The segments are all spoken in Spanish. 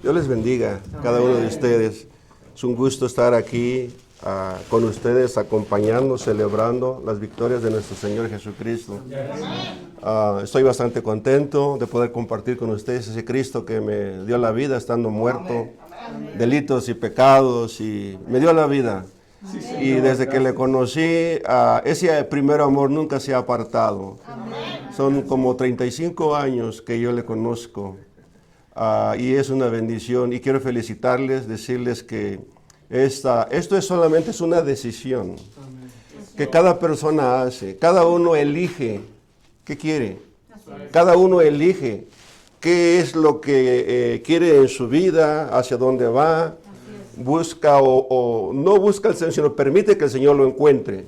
Dios les bendiga a cada uno de ustedes. Es un gusto estar aquí con ustedes, acompañando, celebrando las victorias de nuestro Señor Jesucristo. Estoy bastante contento de poder compartir con ustedes ese Cristo que me dio la vida estando muerto, delitos y pecados, y me dio la vida. Y desde que le conocí, ese primer amor nunca se ha apartado. Son como 35 años que yo le conozco. Y es una bendición, y quiero felicitarles, decirles que esto es solamente una decisión que cada persona hace. Cada uno elige qué quiere, cada uno elige qué es lo que quiere en su vida, hacia dónde va, busca o no busca al Señor, sino permite que el Señor lo encuentre.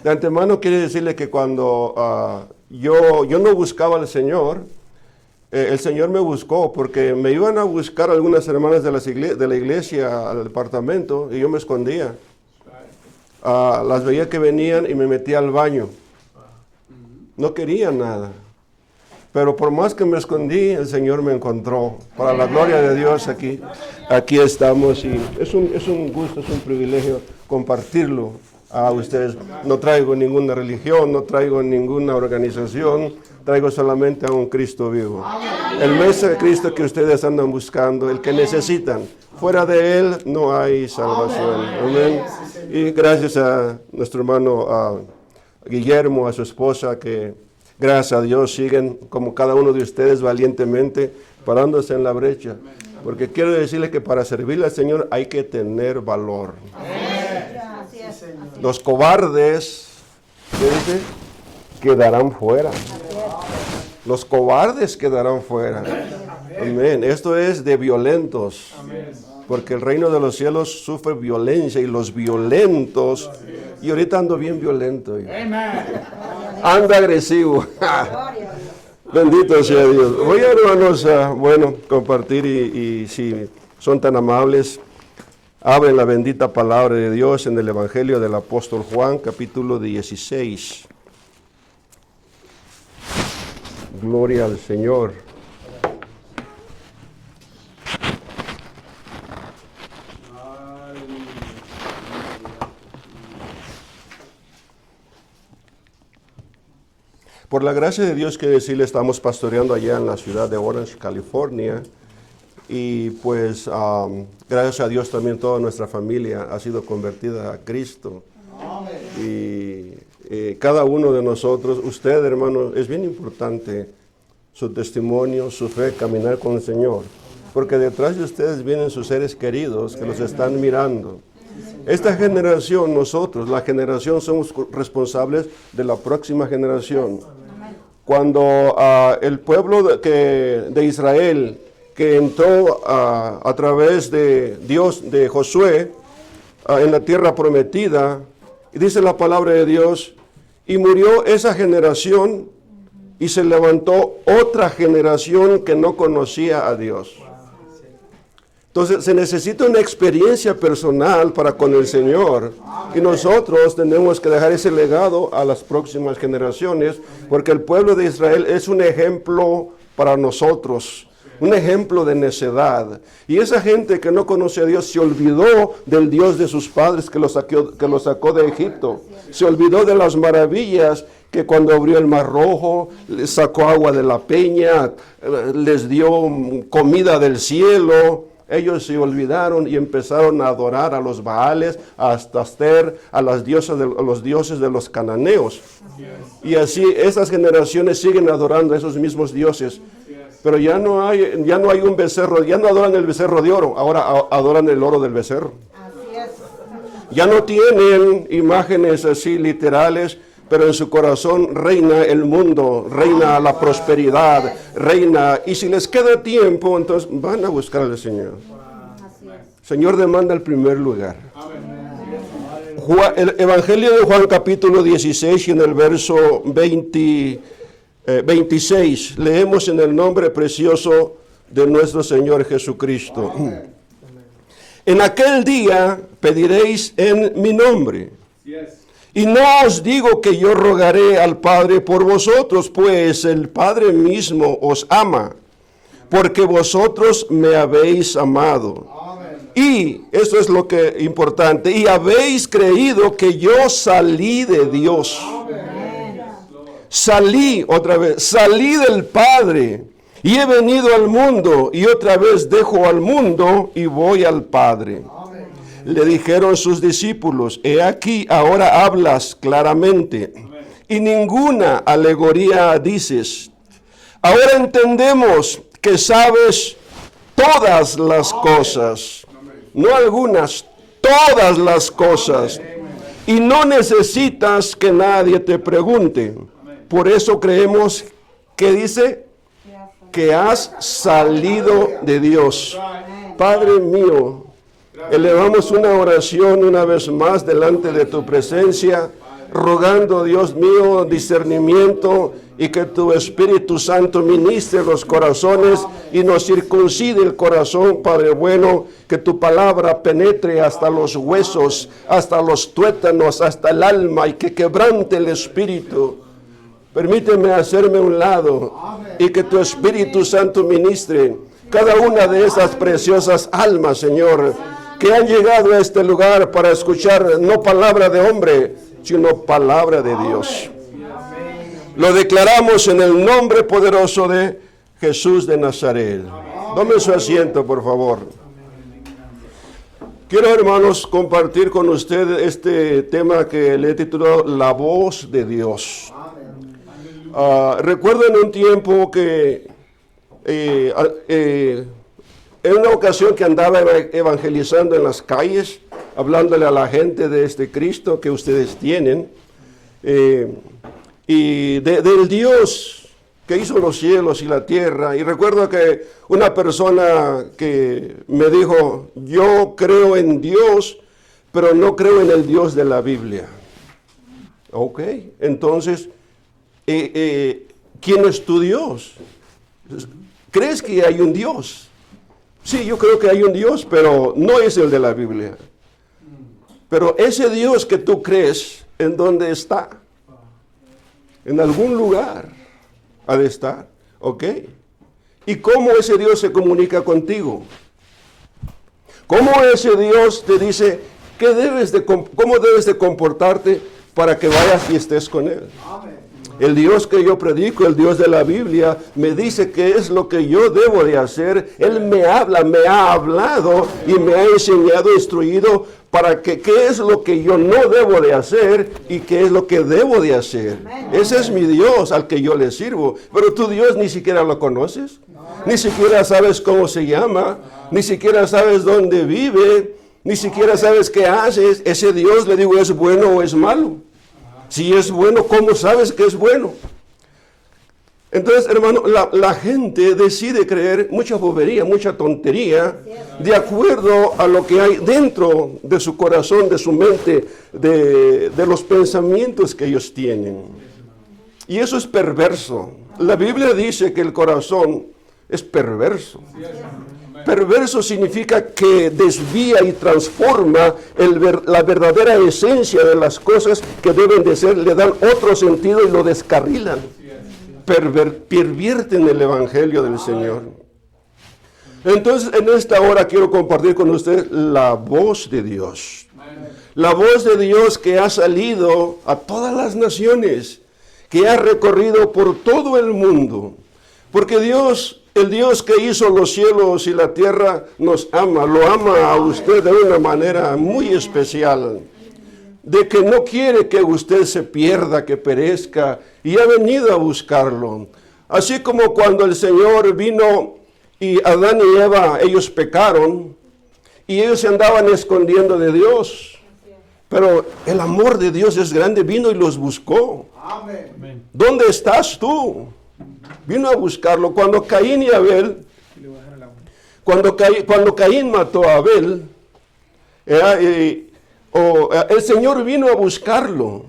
De antemano quiere decirle que cuando yo no buscaba al Señor, el Señor me buscó, porque me iban a buscar algunas hermanas de la iglesia al departamento y yo me escondía. Las veía que venían y me metía al baño. No quería nada. Pero por más que me escondí, el Señor me encontró. Para la gloria de Dios, aquí estamos, y es un gusto, es un privilegio compartirlo a ustedes. No traigo ninguna religión, no traigo ninguna organización, traigo solamente a un Cristo vivo. El Mesías de Cristo que ustedes andan buscando, el que necesitan. Fuera de Él no hay salvación. Amén. Y gracias a nuestro hermano Guillermo, a su esposa, que gracias a Dios siguen como cada uno de ustedes valientemente parándose en la brecha. Porque quiero decirles que para servirle al Señor hay que tener valor. Los cobardes, ¿qué dice? Quedarán fuera. Los cobardes quedarán fuera. Amén. Esto es de violentos. Porque el reino de los cielos sufre violencia, y los violentos, y ahorita ando bien violento. Ando agresivo. Bendito sea Dios. Voy a, hermanos, compartir, y si son tan amables, abren la bendita palabra de Dios en el Evangelio del apóstol Juan, capítulo 16. Gloria al Señor. Por la gracia de Dios, quiero decirle, estamos pastoreando allá en la ciudad de Orange, California. Y pues, gracias a Dios también toda nuestra familia ha sido convertida a Cristo. Y cada uno de nosotros, usted, hermano, es bien importante su testimonio, su fe, caminar con el Señor. Porque detrás de ustedes vienen sus seres queridos que los están mirando. Esta generación, nosotros, la generación, somos responsables de la próxima generación. Cuando el pueblo de Israel, que entró a través de Dios, de Josué, en la tierra prometida, y dice la palabra de Dios, y murió esa generación, y se levantó otra generación que no conocía a Dios. Entonces se necesita una experiencia personal para con el Señor, y nosotros tenemos que dejar ese legado a las próximas generaciones, porque el pueblo de Israel es un ejemplo para nosotros, un ejemplo de necedad. Y esa gente que no conoce a Dios se olvidó del Dios de sus padres que lo sacó de Egipto. Se olvidó de las maravillas que cuando abrió el Mar Rojo, les sacó agua de la peña, les dio comida del cielo. Ellos se olvidaron y empezaron a adorar a los Baales, a Aster, a los dioses de los cananeos. Y así estas generaciones siguen adorando a esos mismos dioses. Pero ya no hay un becerro, ya no adoran el becerro de oro, ahora adoran el oro del becerro. Ya no tienen imágenes así literales, pero en su corazón reina el mundo, reina la prosperidad, reina, y si les queda tiempo, entonces van a buscar al Señor. El Señor demanda el primer lugar. El Evangelio de Juan, capítulo 16, y en el verso 26, leemos en el nombre precioso de nuestro Señor Jesucristo. En aquel día pediréis en mi nombre. Y no os digo que yo rogaré al Padre por vosotros, pues el Padre mismo os ama, porque vosotros me habéis amado. Y, eso es lo que es importante, y habéis creído que yo salí de Dios. Salí, otra vez, salí del Padre y he venido al mundo y otra vez dejo al mundo y voy al Padre. Le dijeron sus discípulos, he aquí, ahora hablas claramente y ninguna alegoría dices. Ahora entendemos que sabes todas las cosas, no algunas, todas las cosas, y no necesitas que nadie te pregunte. Por eso creemos que dice que has salido de Dios. Padre mío, elevamos una oración una vez más delante de tu presencia, rogando, Dios mío, discernimiento y que tu Espíritu Santo ministre los corazones y nos circuncide el corazón, Padre bueno, que tu palabra penetre hasta los huesos, hasta los tuétanos, hasta el alma y que quebrante el espíritu. Permíteme hacerme a un lado y que tu Espíritu Santo ministre cada una de esas preciosas almas, Señor, que han llegado a este lugar para escuchar no palabra de hombre, sino palabra de Dios. Lo declaramos en el nombre poderoso de Jesús de Nazaret. Tome su asiento, por favor. Quiero, hermanos, compartir con ustedes este tema que le he titulado La voz de Dios. Recuerdo en un tiempo que en una ocasión que andaba evangelizando en las calles, hablándole a la gente de este Cristo que ustedes tienen, y del Dios que hizo los cielos y la tierra. Y recuerdo que una persona que me dijo, yo creo en Dios, pero no creo en el Dios de la Biblia. Ok, entonces, ¿quién es tu Dios? ¿Crees que hay un Dios? Sí, yo creo que hay un Dios, pero no es el de la Biblia. Pero ese Dios que tú crees, ¿en dónde está? En algún lugar ha de estar, ¿ok? ¿Y cómo ese Dios se comunica contigo? ¿Cómo ese Dios te dice cómo debes de comportarte para que vayas y estés con Él? El Dios que yo predico, el Dios de la Biblia, me dice qué es lo que yo debo de hacer. Él me habla, me ha hablado y me ha enseñado, instruido para que qué es lo que yo no debo de hacer y qué es lo que debo de hacer. Ese es mi Dios al que yo le sirvo. Pero tu Dios ni siquiera lo conoces, ni siquiera sabes cómo se llama, ni siquiera sabes dónde vive, ni siquiera sabes qué haces. Ese Dios, le digo, ¿es bueno o es malo? Si es bueno, ¿cómo sabes que es bueno? Entonces, hermano, la gente decide creer mucha bobería, mucha tontería, de acuerdo a lo que hay dentro de su corazón, de su mente, de los pensamientos que ellos tienen. Y eso es perverso. La Biblia dice que el corazón es perverso. Perverso significa que desvía y transforma la verdadera esencia de las cosas que deben de ser, le dan otro sentido y lo descarrilan. Pervierten el Evangelio del Señor. Entonces, en esta hora quiero compartir con ustedes la voz de Dios. La voz de Dios que ha salido a todas las naciones, que ha recorrido por todo el mundo. Porque Dios, el Dios que hizo los cielos y la tierra, nos ama, lo ama a usted de una manera muy especial. De que no quiere que usted se pierda, que perezca, y ha venido a buscarlo. Así como cuando el Señor vino y Adán y Eva, ellos pecaron, y ellos se andaban escondiendo de Dios. Pero el amor de Dios es grande, vino y los buscó. Amén. ¿Dónde estás tú? Vino a buscarlo. Cuando Caín y Abel, cuando Caín mató a Abel, el Señor vino a buscarlo.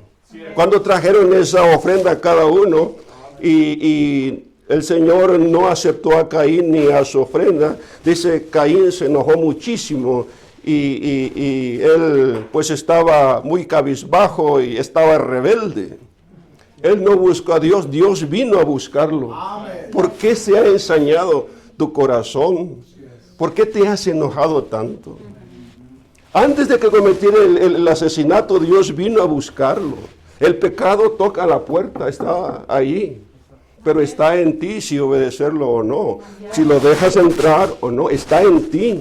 Cuando trajeron esa ofrenda a cada uno y el Señor no aceptó a Caín ni a su ofrenda, dice Caín se enojó muchísimo y él pues estaba muy cabizbajo y estaba rebelde. Él no buscó a Dios, Dios vino a buscarlo. Amén. ¿Por qué se ha ensañado? tu corazón. ¿Por qué te has enojado tanto? Antes de que cometiera el asesinato, Dios vino a buscarlo. El pecado toca la puerta, está ahí. Pero está en ti si obedecerlo o no. Si lo dejas entrar o no, está en ti.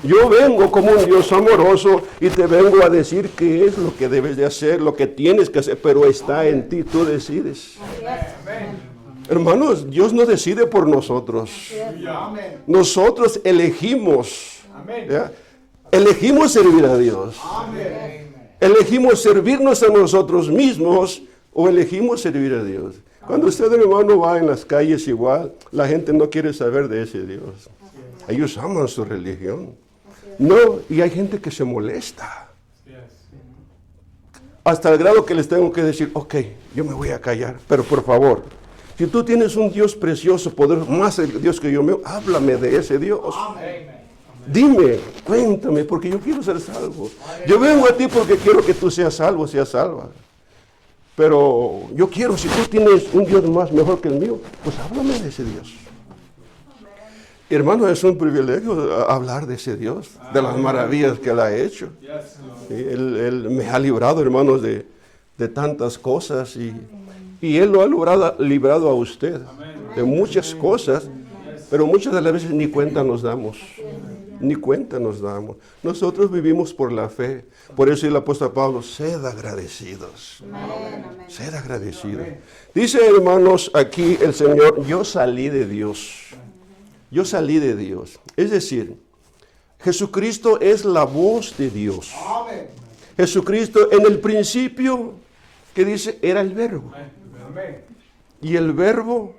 Yo vengo como un Dios amoroso y te vengo a decir qué es lo que debes de hacer, lo que tienes que hacer, pero está en ti, tú decides. Hermanos, Dios no decide por nosotros. Nosotros elegimos. ¿Ya? Elegimos servir a Dios. Elegimos servirnos a nosotros mismos o elegimos servir a Dios. Cuando usted, hermano, va en las calles igual, la gente no quiere saber de ese Dios. Ellos aman su religión. No, y hay gente que se molesta. Hasta el grado que les tengo que decir, ok, yo me voy a callar, pero por favor, si tú tienes un Dios precioso, poderoso, más el Dios que yo, háblame de ese Dios. Dime, cuéntame, porque yo quiero ser salvo. Yo vengo a ti porque quiero que tú seas salvo, seas salva. Pero yo quiero, si tú tienes un Dios más mejor que el mío, pues háblame de ese Dios. Hermano, es un privilegio hablar de ese Dios, de las maravillas que Él ha hecho. Él me ha librado, hermanos, de tantas cosas y Él lo ha librado a usted de muchas cosas, pero muchas de las veces ni cuenta nos damos. Ni cuenta nos damos. Nosotros vivimos por la fe. Por eso el apóstol Pablo, sed agradecidos. Sed agradecidos. Dice, hermanos, aquí el Señor, yo salí de Dios. Yo salí de Dios. Es decir, Jesucristo es la voz de Dios. Jesucristo en el principio, que dice, era el verbo. Y el verbo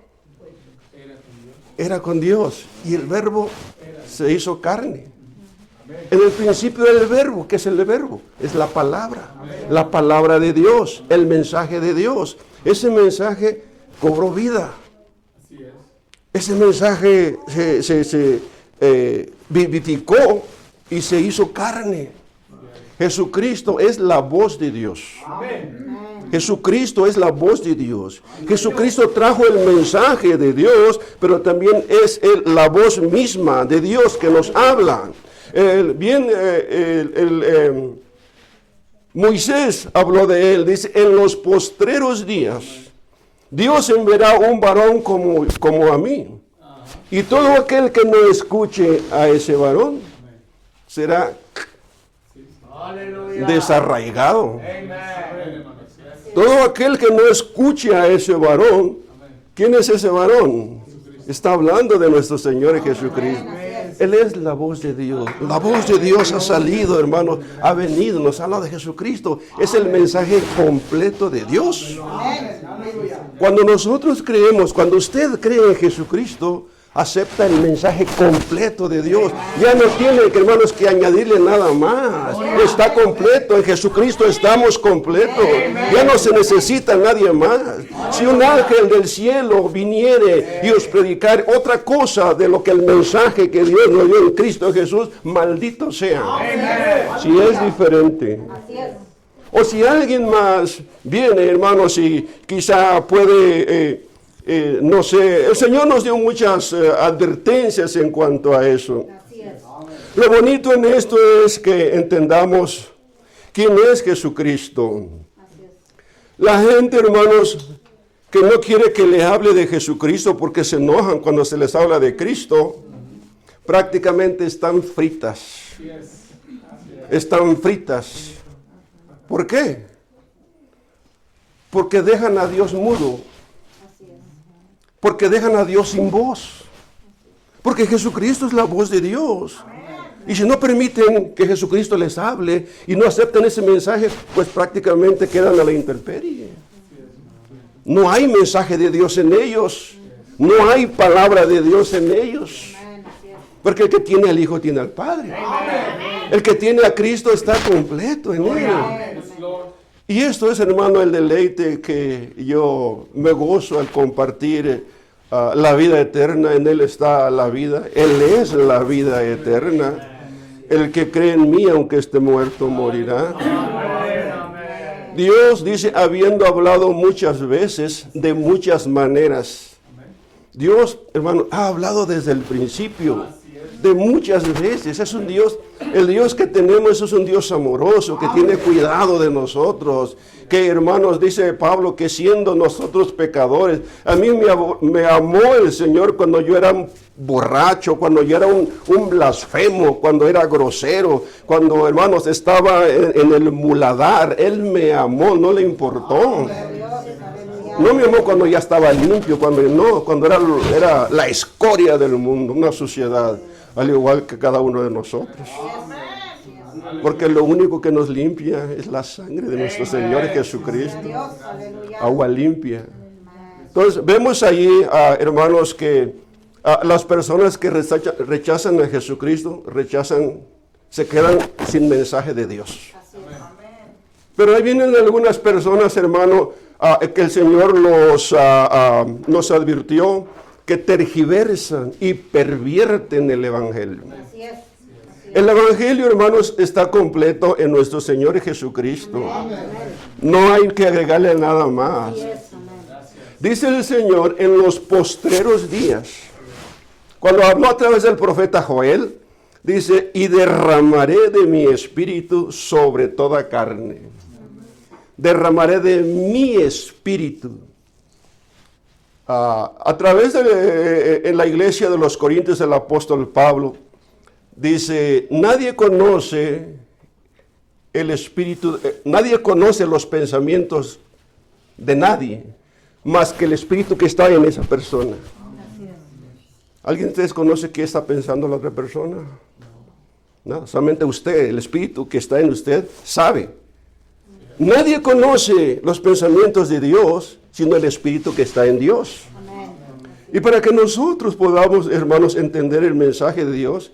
era con Dios. Y el verbo se hizo carne. En el principio del verbo, ¿qué es el verbo? Es la palabra de Dios, el mensaje de Dios. Ese mensaje cobró vida. Ese mensaje se vivificó y se hizo carne. Jesucristo es la voz de Dios. Jesucristo es la voz de Dios. Jesucristo trajo el mensaje de Dios, pero también es la voz misma de Dios que nos habla. Moisés habló de él, dice, en los postreros días, Dios enviará un varón como a mí. Y todo aquel que no escuche a ese varón será desarraigado. Todo aquel que no escuche a ese varón, ¿quién es ese varón? Está hablando de nuestro Señor Jesucristo. Él es la voz de Dios. La voz de Dios ha salido, hermanos, ha venido, nos habla de Jesucristo. Es el mensaje completo de Dios. Cuando nosotros creemos, cuando usted cree en Jesucristo, acepta el mensaje completo de Dios. Ya no tiene, hermanos, que añadirle nada más. Está completo. En Jesucristo estamos completos. Ya no se necesita nadie más. Si un ángel del cielo viniere y os predicar otra cosa de lo que el mensaje que Dios nos dio en Cristo Jesús, maldito sea. Si es diferente. O si alguien más viene, hermanos, y quizá puede... no sé, el Señor nos dio muchas advertencias en cuanto a eso. Lo bonito en esto es que entendamos quién es Jesucristo. La gente, hermanos, que no quiere que le hable de Jesucristo porque se enojan cuando se les habla de Cristo, prácticamente están fritas. Están fritas. ¿Por qué? Porque dejan a Dios mudo. Porque dejan a Dios sin voz. Porque Jesucristo es la voz de Dios. Y si no permiten que Jesucristo les hable y no aceptan ese mensaje, pues prácticamente quedan a la intemperie. No hay mensaje de Dios en ellos. No hay palabra de Dios en ellos. Porque el que tiene al Hijo tiene al Padre. El que tiene a Cristo está completo en él. Y esto es, hermano, el deleite que yo me gozo al compartir la vida eterna. En Él está la vida. Él es la vida eterna. El que cree en mí, aunque esté muerto, morirá. Dios dice, habiendo hablado muchas veces, de muchas maneras. Dios, hermano, ha hablado desde el principio, de muchas veces. Es un Dios, el Dios que tenemos es un Dios amoroso, que tiene cuidado de nosotros. Que, hermanos, dice Pablo, que siendo nosotros pecadores, a mí me amó el Señor cuando yo era un borracho, cuando yo era un blasfemo, cuando era grosero, cuando, hermanos, estaba en el muladar. Él me amó, no le importó. No me amó cuando ya estaba limpio, cuando era la escoria del mundo, una suciedad, al igual que cada uno de nosotros. Porque lo único que nos limpia es la sangre de nuestro Señor Jesucristo. Agua limpia. Entonces, vemos allí, hermanos, que las personas que rechazan a Jesucristo, se quedan sin mensaje de Dios. Pero ahí vienen algunas personas, hermano, que el Señor nos advirtió, que tergiversan y pervierten el Evangelio. El Evangelio, hermanos, está completo en nuestro Señor Jesucristo. No hay que agregarle nada más. Dice el Señor en los postreros días, cuando habló a través del profeta Joel, dice, y derramaré de mi espíritu sobre toda carne. Derramaré de mi espíritu. A través en la iglesia de los Corintios, el apóstol Pablo dice, nadie conoce el espíritu, nadie conoce los pensamientos de nadie, más que el espíritu que está en esa persona. ¿Alguien de ustedes conoce qué está pensando la otra persona? No, solamente usted, el espíritu que está en usted, sabe. Nadie conoce los pensamientos de Dios, sino el espíritu que está en Dios. Y para que nosotros podamos, hermanos, entender el mensaje de Dios,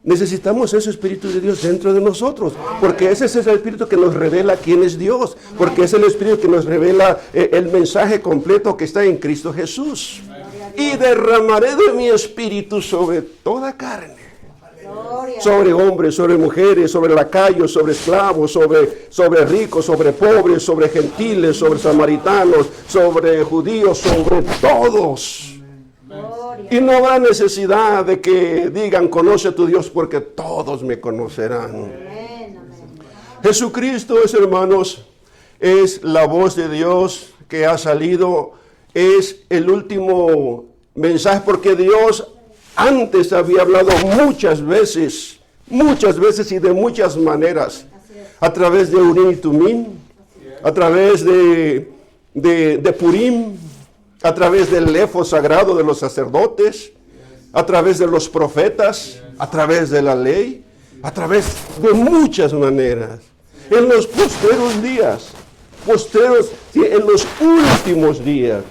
necesitamos ese Espíritu de Dios dentro de nosotros, porque ese es el Espíritu que nos revela quién es Dios, porque es el Espíritu que nos revela el mensaje completo que está en Cristo Jesús. Y derramaré de mi Espíritu sobre toda carne, sobre hombres, sobre mujeres, sobre lacayos, sobre esclavos, sobre ricos, sobre pobres, sobre gentiles, sobre samaritanos, sobre judíos, sobre todos. Y no habrá necesidad de que digan, conoce a tu Dios, porque todos me conocerán. Jesucristo es, hermanos, es la voz de Dios que ha salido, es el último mensaje, porque Dios antes había hablado muchas veces y de muchas maneras, a través de Urim y Tumim, a través de Purim, a través del éfod sagrado de los sacerdotes, a través de los profetas, a través de la ley, a través de muchas maneras. En los postreros días, en los últimos días.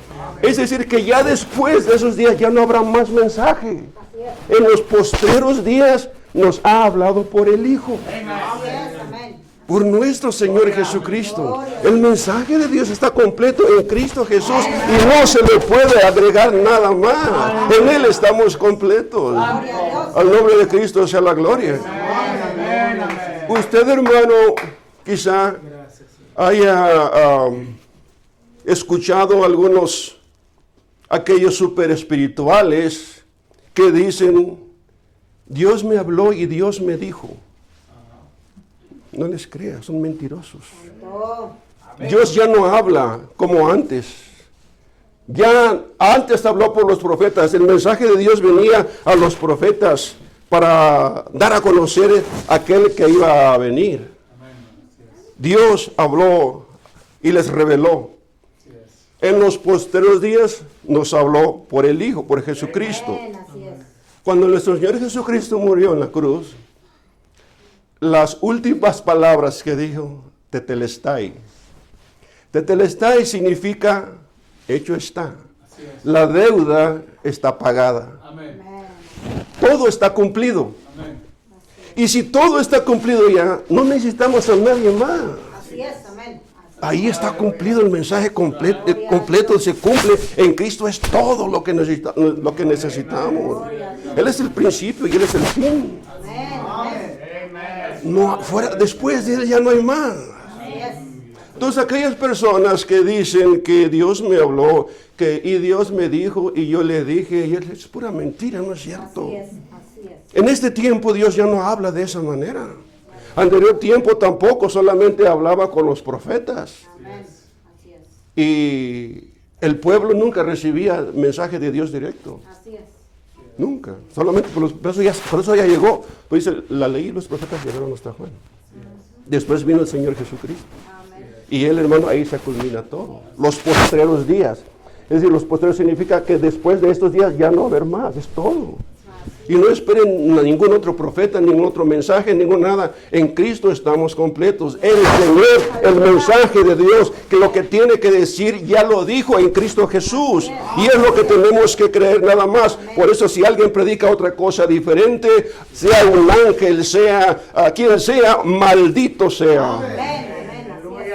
Es decir, que ya después de esos días ya no habrá más mensaje. En los postreros días nos ha hablado por el Hijo. Por nuestro Señor Jesucristo. El mensaje de Dios está completo en Cristo Jesús y no se le puede agregar nada más. En Él estamos completos. Al nombre de Cristo sea la gloria. Usted, hermano, quizá haya escuchado aquellos super espirituales que dicen, Dios me habló y Dios me dijo. No les creas, son mentirosos. Dios ya no habla como antes. Ya antes habló por los profetas. El mensaje de Dios venía a los profetas para dar a conocer aquel que iba a venir. Dios habló y les reveló. En los posteriores días nos habló por el Hijo, por Jesucristo. Cuando nuestro Señor Jesucristo murió en la cruz, las últimas palabras que dijo, tetelestai. Tetelestai significa, hecho está. La deuda está pagada. Todo está cumplido. Y si todo está cumplido ya, no necesitamos a nadie más. Ahí está cumplido el mensaje completo, se cumple. En Cristo es todo lo que necesitamos. Él es el principio y Él es el fin. Después de Él ya no hay más. Entonces aquellas personas que dicen que Dios me habló, y Dios me dijo y yo le dije, y es pura mentira, no es cierto. Así es. En este tiempo Dios ya no habla de esa manera. Anterior tiempo tampoco, solamente hablaba con los profetas. Amén. Así es. Y el pueblo nunca recibía mensaje de Dios directo. Así es. Nunca. Solamente por eso ya llegó. Pues dice, la ley y los profetas llegaron hasta Juan. Después vino el Señor Jesucristo. Amén. Y él, hermano, ahí se culmina todo. Los postreros días. Es decir, los postreros significa que después de estos días ya no va a haber más. Es todo. Y no esperen a ningún otro profeta, ningún otro mensaje, ningún nada. En Cristo estamos completos. El Señor, el mensaje de Dios, que lo que tiene que decir ya lo dijo en Cristo Jesús. Y es lo que tenemos que creer nada más. Por eso si alguien predica otra cosa diferente, sea un ángel, sea quien sea, maldito sea.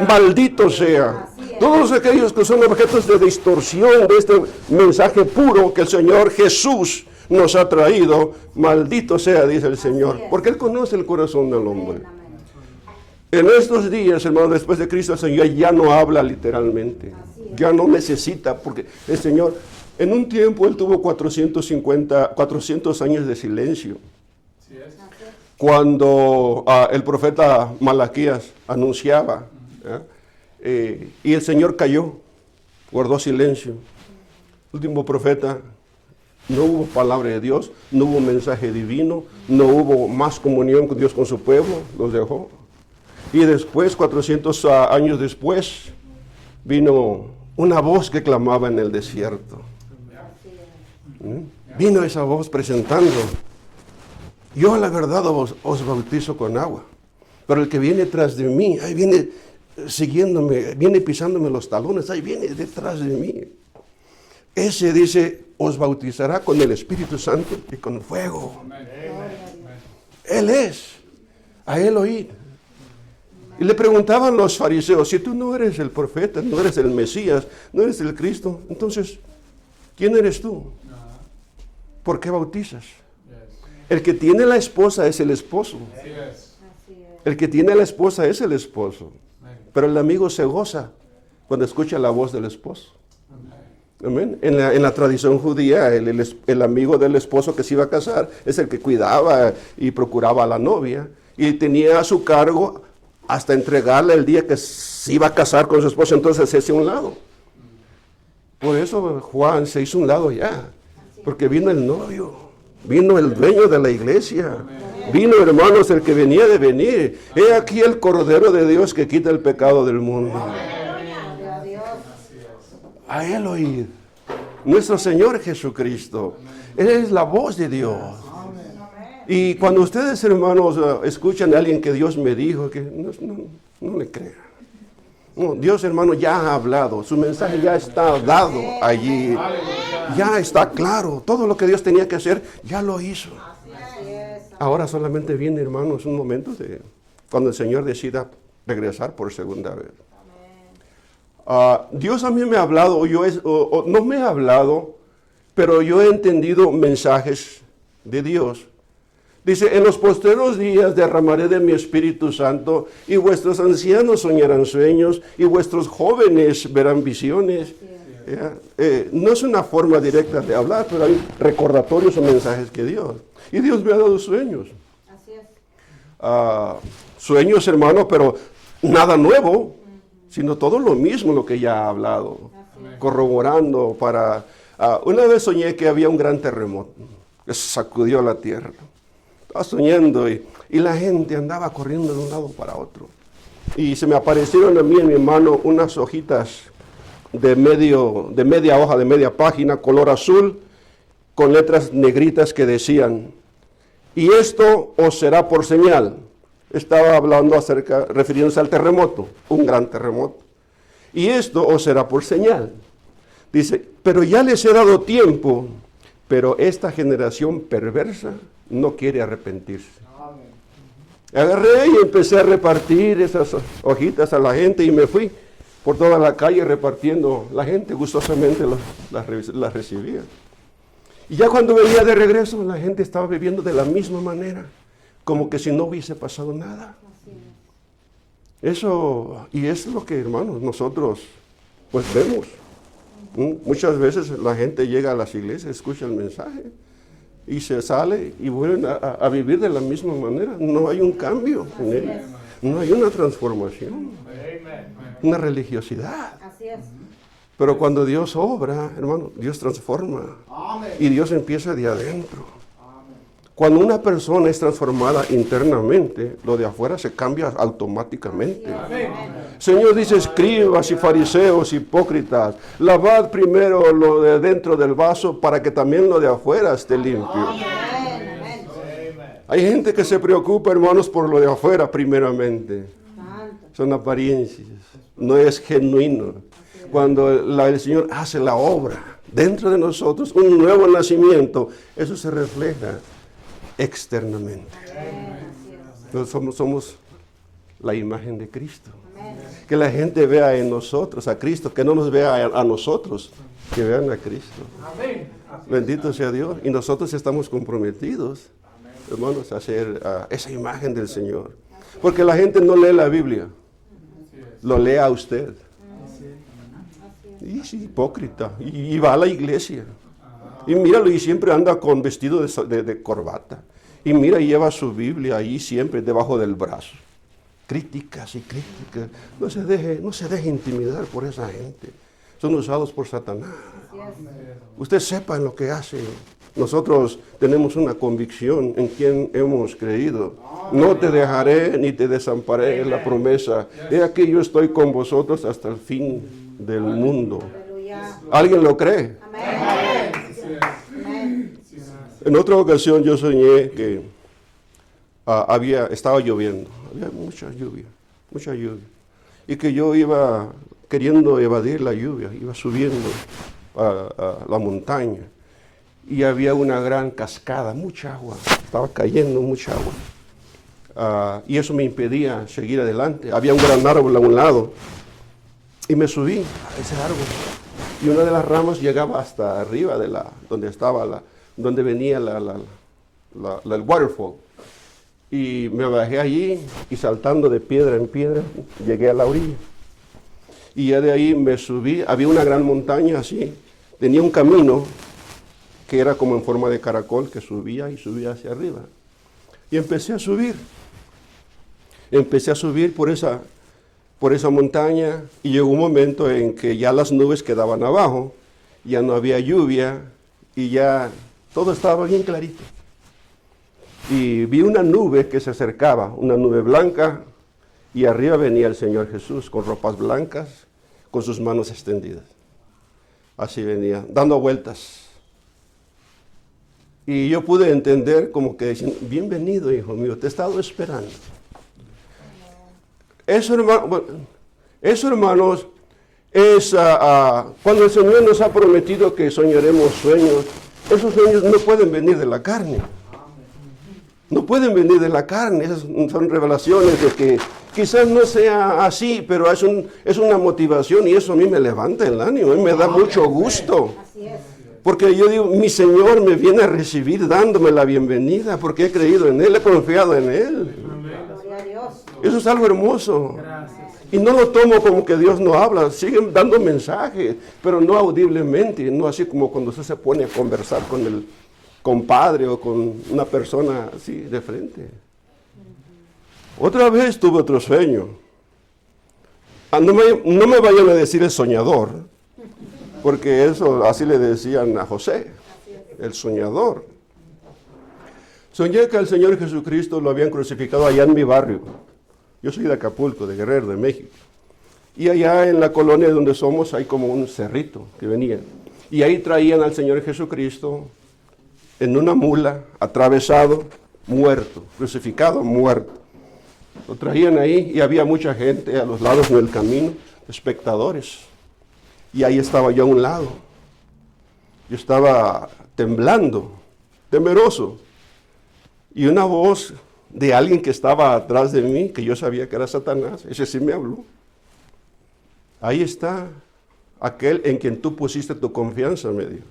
Maldito sea. Todos aquellos que son objetos de distorsión de este mensaje puro que el Señor Jesús nos ha traído, maldito sea, dice el Señor, porque Él conoce el corazón del hombre. En estos días, hermano, después de Cristo, el Señor ya no habla literalmente, ya no necesita, porque el Señor, en un tiempo Él tuvo 400 años de silencio. Cuando el profeta Malaquías anunciaba, y el Señor cayó, guardó silencio. Último profeta. No hubo palabra de Dios, no hubo mensaje divino, no hubo más comunión con Dios con su pueblo, los dejó. Y después, 400 años después, vino una voz que clamaba en el desierto. Vino esa voz presentando, yo la verdad os bautizo con agua, pero el que viene tras de mí, ahí viene siguiéndome, viene pisándome los talones, ahí viene detrás de mí. Ese dice, os bautizará con el Espíritu Santo y con fuego. Él es, a Él oír. Y le preguntaban los fariseos, si tú no eres el profeta, no eres el Mesías, no eres el Cristo, entonces, ¿quién eres tú? ¿Por qué bautizas? El que tiene la esposa es el esposo. El que tiene la esposa es el esposo. Pero el amigo se goza cuando escucha la voz del esposo. Amén. En la tradición judía, el amigo del esposo que se iba a casar es el que cuidaba y procuraba a la novia y tenía a su cargo hasta entregarle el día que se iba a casar con su esposa, entonces se hizo un lado. Por eso Juan se hizo un lado ya, porque vino el novio, vino el dueño de la iglesia, vino, hermanos, el que venía de venir. He aquí el Cordero de Dios que quita el pecado del mundo. A Él oír. Nuestro Señor Jesucristo. Él es la voz de Dios. Y cuando ustedes, hermanos, escuchan a alguien que Dios me dijo, que no le crean. No, Dios, hermano, ya ha hablado. Su mensaje ya está dado allí. Ya está claro. Todo lo que Dios tenía que hacer, ya lo hizo. Ahora solamente viene, hermanos, un momento de cuando el Señor decida regresar por segunda vez. Dios a mí me ha hablado, no me ha hablado, pero yo he entendido mensajes de Dios. Dice, en los postreros días derramaré de mi Espíritu Santo, y vuestros ancianos soñarán sueños, y vuestros jóvenes verán visiones. No es una forma directa de hablar, pero hay recordatorios o mensajes que Dios. Y Dios me ha dado sueños. Así es. Sueños, hermano, pero nada nuevo, sino todo lo mismo lo que ya ha hablado, corroborando para... una vez soñé que había un gran terremoto que sacudió la tierra. Estaba soñando y la gente andaba corriendo de un lado para otro. Y se me aparecieron a mí en mi mano unas hojitas de media hoja, de media página, color azul, con letras negritas que decían, y esto os será por señal. Estaba hablando refiriéndose al terremoto, un gran terremoto. Y esto os será por señal. Dice, pero ya les he dado tiempo, pero esta generación perversa no quiere arrepentirse. Agarré y empecé a repartir esas hojitas a la gente y me fui por toda la calle repartiendo. La gente gustosamente las recibía. Y ya cuando venía de regreso, la gente estaba viviendo de la misma manera, como que si no hubiese pasado nada. Eso, y es lo que, hermanos, nosotros pues vemos. Muchas veces la gente llega a las iglesias, escucha el mensaje y se sale y vuelven a vivir de la misma manera. No hay un cambio en ellos, no hay una transformación, una religiosidad. Así es. Pero cuando Dios obra, hermano, Dios transforma y Dios empieza de adentro. Cuando una persona es transformada internamente, lo de afuera se cambia automáticamente. Señor dice, escribas y fariseos, hipócritas, lavad primero lo de dentro del vaso para que también lo de afuera esté limpio. Hay gente que se preocupa, hermanos, por lo de afuera primeramente. Son apariencias, no es genuino. Cuando el Señor hace la obra dentro de nosotros, un nuevo nacimiento, eso se refleja externamente. Nosotros somos la imagen de Cristo. Que la gente vea en nosotros a Cristo, que no nos vea a nosotros, que vean a Cristo. Bendito sea Dios. Y nosotros estamos comprometidos, hermanos, a hacer esa imagen del Señor. Porque la gente no lee la Biblia, lo lee a usted. Y es hipócrita. Y va a la iglesia. Y míralo, y siempre anda con vestido de corbata. Y mira, y lleva su Biblia ahí siempre debajo del brazo. Críticas y críticas. No se deje intimidar por esa gente. Son usados por Satanás. Usted sepa en lo que hace. Nosotros tenemos una convicción en quien hemos creído. No te dejaré ni te desampararé, es la promesa. He aquí yo estoy con vosotros hasta el fin del mundo. ¿Alguien lo cree? En otra ocasión yo soñé que estaba lloviendo, había mucha lluvia, y que yo iba queriendo evadir la lluvia, iba subiendo a la montaña, y había una gran cascada, mucha agua, estaba cayendo mucha agua, y eso me impedía seguir adelante. Había un gran árbol a un lado, y me subí a ese árbol, y una de las ramas llegaba hasta arriba de donde venía el waterfall. Y me bajé allí y saltando de piedra en piedra, llegué a la orilla. Y ya de ahí me subí, había una gran montaña así, tenía un camino que era como en forma de caracol que subía y subía hacia arriba. Y empecé a subir por esa montaña y llegó un momento en que ya las nubes quedaban abajo, ya no había lluvia y ya todo estaba bien clarito. Y vi una nube que se acercaba, una nube blanca, y arriba venía el Señor Jesús con ropas blancas, con sus manos extendidas. Así venía, dando vueltas. Y yo pude entender como que diciendo, bienvenido, hijo mío, te he estado esperando. Eso, hermanos, es cuando el Señor nos ha prometido que soñaremos sueños. Esos sueños no pueden venir de la carne. No pueden venir de la carne. Esas son revelaciones de que quizás no sea así, pero es una motivación y eso a mí me levanta el ánimo, me da mucho gusto. Así es. Porque yo digo, mi Señor me viene a recibir dándome la bienvenida porque he creído en Él, he confiado en Él. Gloria a Dios. Eso es algo hermoso. Y no lo tomo como que Dios no habla, siguen dando mensajes, pero no audiblemente, no así como cuando usted se pone a conversar con el compadre o con una persona así de frente. Otra vez tuve otro sueño. No me vayan a decir el soñador, porque eso así le decían a José, el soñador. Soñé que al Señor Jesucristo lo habían crucificado allá en mi barrio. Yo soy de Acapulco, de Guerrero, de México. Y allá en la colonia donde somos hay como un cerrito que venía. Y ahí traían al Señor Jesucristo en una mula, atravesado, muerto, crucificado, muerto. Lo traían ahí y había mucha gente a los lados del camino, espectadores. Y ahí estaba yo a un lado. Yo estaba temblando, temeroso. Y una voz de alguien que estaba atrás de mí, que yo sabía que era Satanás, ese sí me habló. Ahí está aquel en quien tú pusiste tu confianza, me dijo.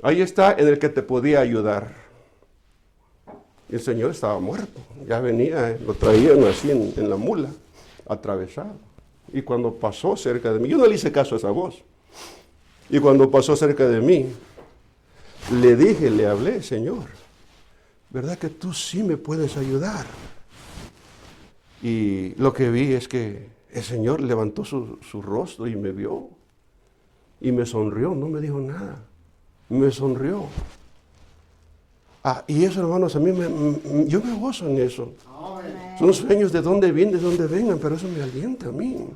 Ahí está en el que te podía ayudar. Y el Señor estaba muerto. Ya venía, lo traían así en la mula, atravesado. Y cuando pasó cerca de mí, yo no le hice caso a esa voz. Y cuando pasó cerca de mí, le hablé, Señor, ¿verdad que tú sí me puedes ayudar? Y lo que vi es que el Señor levantó su rostro y me vio. Y me sonrió, no me dijo nada. Me sonrió. Y eso, hermanos, a mí yo me gozo en eso. Son sueños de dónde vienen, de dónde vengan, pero eso me alienta a mí.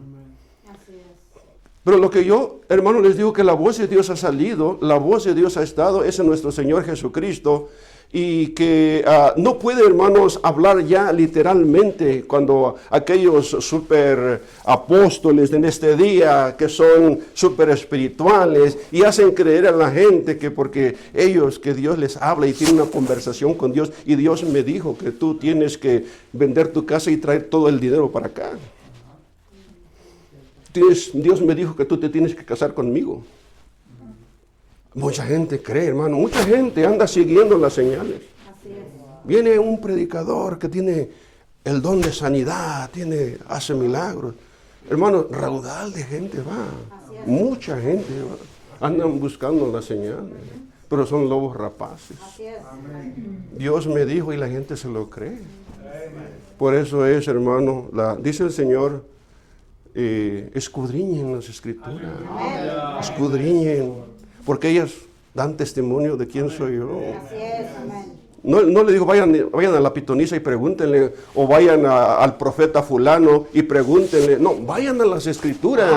Así es. Pero lo que yo, hermanos, les digo que la voz de Dios ha salido, la voz de Dios ha estado, es en nuestro Señor Jesucristo. Y que no puede, hermanos, hablar ya literalmente cuando aquellos super apóstoles en este día que son super espirituales y hacen creer a la gente que porque ellos, que Dios les habla y tienen una conversación con Dios y Dios me dijo que tú tienes que vender tu casa y traer todo el dinero para acá. Dios me dijo que tú te tienes que casar conmigo. Mucha gente cree, hermano, mucha gente anda siguiendo las señales. Así es. Viene un predicador que tiene el don de sanidad, hace milagros. Hermano, raudal de gente va. Mucha gente va. Andan buscando las señales, pero son lobos rapaces. Así es. Dios me dijo y la gente se lo cree. Por eso es, hermano, dice el Señor, escudriñen las escrituras. Escudriñen. Porque ellas dan testimonio de quién soy yo. Así es, amén. No le digo vayan a la pitonisa y pregúntenle, o vayan al profeta fulano y pregúntenle. No, vayan a las escrituras.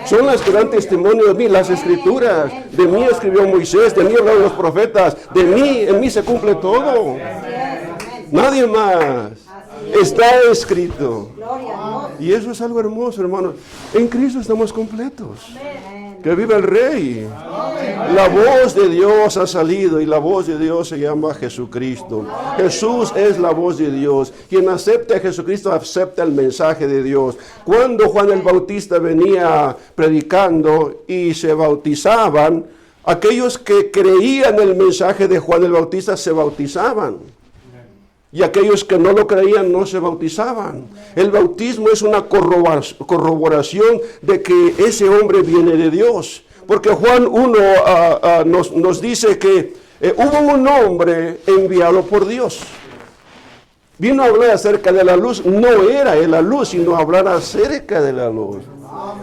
Son las que dan testimonio de mí, las escrituras. De mí escribió Moisés, de mí hablaron los profetas, en mí se cumple todo. Nadie más. Está escrito. Gloria a Dios. Y eso es algo hermoso, hermanos. En Cristo estamos completos. Que viva el Rey. La voz de Dios ha salido y la voz de Dios se llama Jesucristo. Jesús es la voz de Dios. Quien acepta a Jesucristo acepta el mensaje de Dios. Cuando Juan el Bautista venía predicando y se bautizaban, aquellos que creían el mensaje de Juan el Bautista se bautizaban. Y aquellos que no lo creían no se bautizaban. El bautismo es una corroboración de que ese hombre viene de Dios. Porque Juan 1 nos dice que hubo un hombre enviado por Dios. Vino a hablar acerca de la luz. No era él la luz, sino hablar acerca de la luz.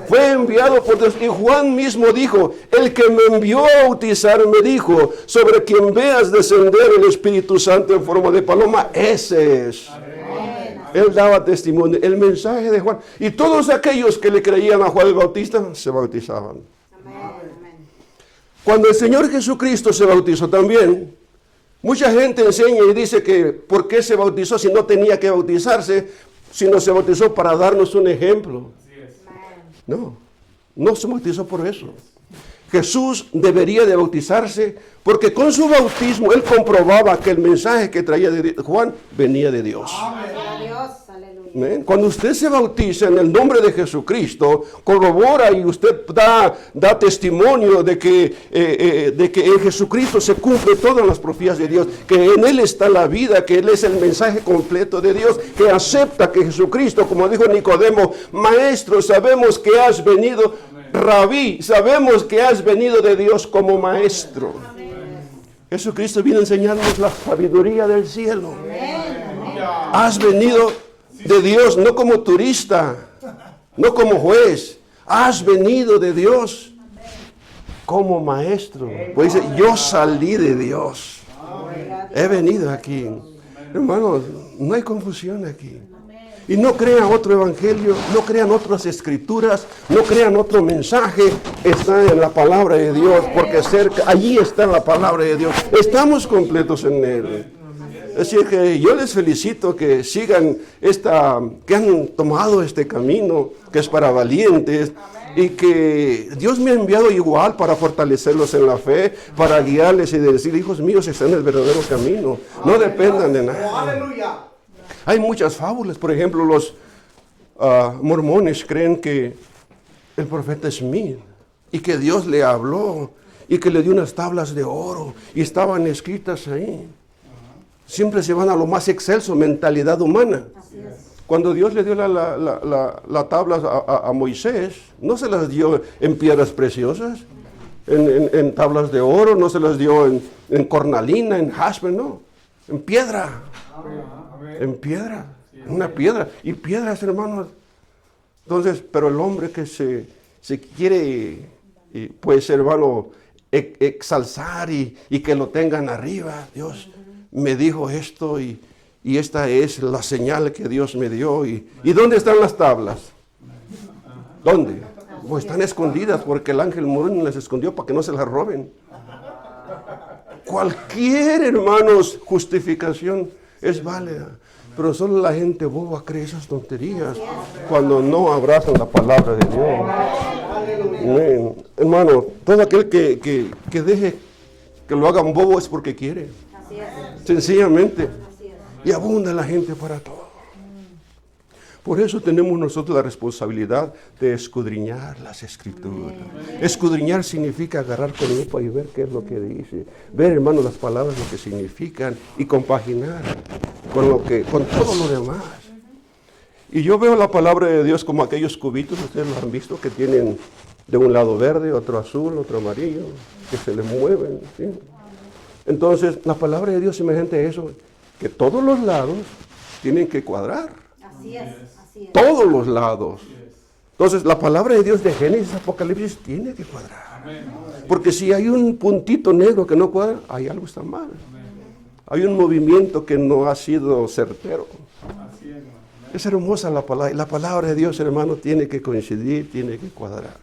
Fue enviado por Dios. Y Juan mismo dijo, el que me envió a bautizar me dijo, sobre quien veas descender el Espíritu Santo en forma de paloma, ese es. Él daba testimonio, el mensaje de Juan. Y todos aquellos que le creían a Juan el Bautista se bautizaban. Cuando el Señor Jesucristo se bautizó también, mucha gente enseña y dice que ¿por qué se bautizó si no tenía que bautizarse? Sino se bautizó para darnos un ejemplo. No se bautizó por eso. Jesús debería de bautizarse porque con su bautismo él comprobaba que el mensaje que traía de Juan venía de Dios. Cuando usted se bautiza en el nombre de Jesucristo, corrobora y usted da testimonio de que en Jesucristo se cumple todas las profecías de Dios, que en Él está la vida, que Él es el mensaje completo de Dios, que acepta que Jesucristo, como dijo Nicodemo, maestro, sabemos que has venido, rabí, sabemos que has venido de Dios como maestro. Jesucristo viene a enseñarnos la sabiduría del cielo. Has venido de Dios, no como turista, no como juez. Has venido de Dios como maestro. Pues dice, yo salí de Dios. He venido aquí. Hermanos, no hay confusión aquí. Y no crean otro evangelio, no crean otras escrituras, no crean otro mensaje. Está en la palabra de Dios, porque allí está la palabra de Dios. Estamos completos en Él. Así que yo les felicito que sigan que han tomado este camino, que es para valientes, y que Dios me ha enviado igual para fortalecerlos en la fe, para guiarles y decir, hijos míos, están en el verdadero camino, no dependan de nada. Hay muchas fábulas, por ejemplo, los mormones creen que el profeta Smith, y que Dios le habló, y que le dio unas tablas de oro, y estaban escritas ahí. Siempre se van a lo más excelso, mentalidad humana. Así es. Cuando Dios le dio la tabla a Moisés, no se las dio en piedras preciosas, en tablas de oro, no se las dio en cornalina, en jaspe, no, en piedra. En piedra, una piedra. Y piedras, hermanos. Entonces, pero el hombre que se quiere, pues, hermano, exalzar y que lo tengan arriba. Dios me dijo esto y esta es la señal que Dios me dio. ¿Y dónde están las tablas? ¿Dónde? Pues están escondidas porque el ángel Morón las escondió para que no se las roben. Cualquier, hermanos, justificación es válida. Pero solo la gente boba cree esas tonterías cuando no abrazan la palabra de Dios. Amén. Hermano, todo aquel que deje que lo hagan bobo es porque quiere. Así es. Sencillamente. Así es. Y abunda la gente para todo. Por eso tenemos nosotros la responsabilidad de escudriñar las Escrituras. Escudriñar significa agarrar con lupa y ver qué es lo que dice. Ver, hermano, las palabras, lo que significan y compaginar con todo lo demás. Y yo veo la palabra de Dios como aquellos cubitos, ustedes lo han visto, que tienen de un lado verde, otro azul, otro amarillo, que se les mueven. ¿Sí? Entonces, la palabra de Dios es semejante a eso, que todos los lados tienen que cuadrar. Así es. Así es. Todos los lados. Entonces, la palabra de Dios de Génesis, Apocalipsis, tiene que cuadrar. Porque si hay un puntito negro que no cuadra, hay algo está mal. Hay un movimiento que no ha sido certero. Es hermosa la palabra. Y la palabra de Dios, hermano, tiene que coincidir, tiene que cuadrar.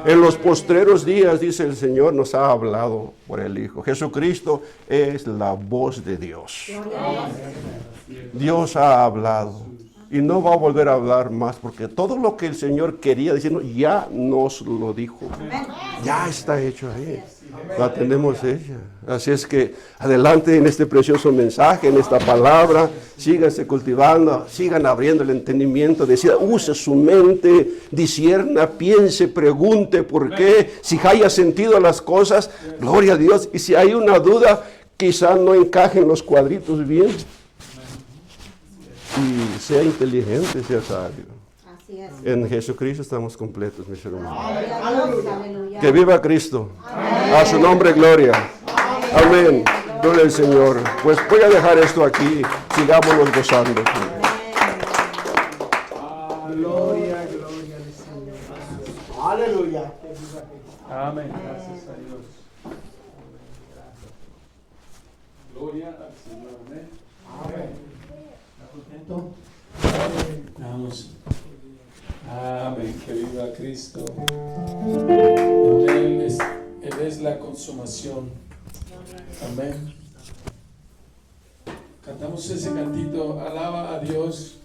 En los postreros días, dice el Señor, nos ha hablado por el Hijo. Jesucristo es la voz de Dios. Dios ha hablado. Y no va a volver a hablar más, porque todo lo que el Señor quería decirnos, ya nos lo dijo. Ya está hecho ahí. La tenemos hecha. Así es que adelante en este precioso mensaje, en esta palabra, síganse cultivando, sigan abriendo el entendimiento, decida, use su mente, discierna, piense, pregunte por qué, si haya sentido las cosas, gloria a Dios. Y si hay una duda, quizás no encajen los cuadritos bien. Y sea inteligente, sea sabio. Así es. En Jesucristo estamos completos, mis hermanos. Aleluya. Que viva Cristo. A su nombre, gloria. Amén. Gloria al Señor. Pues voy a dejar esto aquí. Sigámonos gozando. Gloria, gloria al Señor. Aleluya. Amén. Gracias a Dios. Gloria al Señor. Amén. Amén. Vamos. Amén. Que viva Cristo. Él es la consumación. Amén. Cantamos ese cantito. Alaba a Dios.